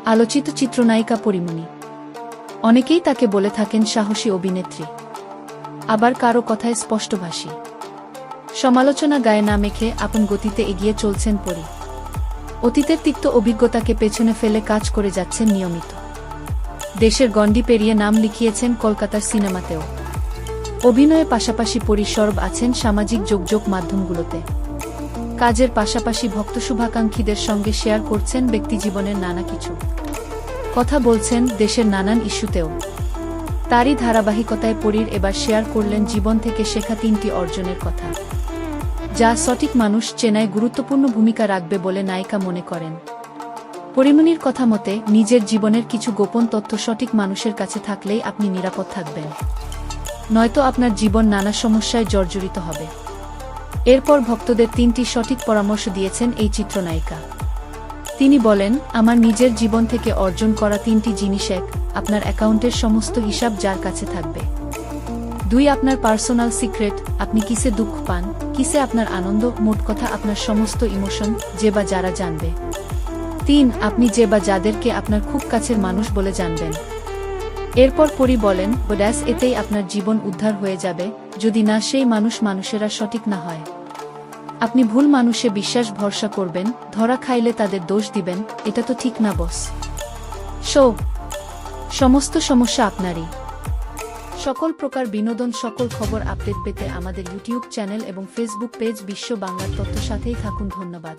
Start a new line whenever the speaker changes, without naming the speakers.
আলোচিত চিত্রনায়িকা পরীমনি। অনেকেই তাকে বলে থাকেন সাহসী অভিনেত্রী, আবার কারো কথায় স্পষ্টভাষী। সমালোচনা গায়ে না মেখে আপন গতিতে এগিয়ে চলছেন পরী। অতীতের তিক্ত অভিজ্ঞতাকে পেছনে ফেলে কাজ করে যাচ্ছেন নিয়মিত। দেশের গণ্ডি পেরিয়ে নাম লিখিয়েছেন কলকাতার সিনেমাতেও। অভিনয়ের পাশাপাশি পরী সরব আছেন সামাজিক যোগাযোগ মাধ্যমগুলোতে। কাজের পাশাপাশি ভক্ত শুভাকাঙ্ক্ষীদের সঙ্গে শেয়ার করছেন ব্যক্তিজীবনের নানা কিছু। কথা বলছেন দেশের নানান ইস্যুতেও। তারই ধারাবাহিকতায় পরীর এবার শেয়ার করলেন জীবন থেকে শেখা 3টি অর্জনের কথা, যা সঠিক মানুষ চেনায় গুরুত্বপূর্ণ ভূমিকা রাখবে বলে নায়িকা মনে করেন। পরীমনির কথা মতে, নিজের জীবনের কিছু গোপন তথ্য সঠিক মানুষের কাছে থাকলেই আপনি নিরাপদ থাকবেন, নয়তো আপনার জীবন নানা সমস্যায় জর্জরিত হবে। এরপর ভক্তদের 3টি সঠিক পরামর্শ দিয়েছেন এই চিত্রনায়িকা। তিনি বলেন, আমার নিজের জীবন থেকে অর্জন করা 3টি জিনিস: 1. আপনার অ্যাকাউন্টের সমস্ত হিসাব যার কাছে থাকবে। 2. আপনার পার্সোনাল সিক্রেট, আপনি কিসে দুঃখ পান, কিসে আপনার আনন্দ, মোট কথা আপনার সমস্ত ইমোশন যে বা যারা জানবে। 3. আপনি যে বা যাদেরকে আপনার খুব কাছের মানুষ বলে জানবেন। এরপর পরী বলেন, ব্যাস এতেই আপনার জীবন উদ্ধার হয়ে যাবে, যদি না সেই মানুষেরা সঠিক না হয়। আপনি ভুল মানুষে বিশ্বাস ভরসা করবেন, ধরা খাইলে তাদের দোষ দিবেন, এটা তো ঠিক না বস। সমস্ত সমস্যা আপনারই। সকল প্রকার বিনোদন, সকল খবর আপডেট পেতে আমাদের ইউটিউব চ্যানেল এবং ফেসবুক পেজ বিশ্ব বাংলার তথ্য সাথেই থাকুন। ধন্যবাদ।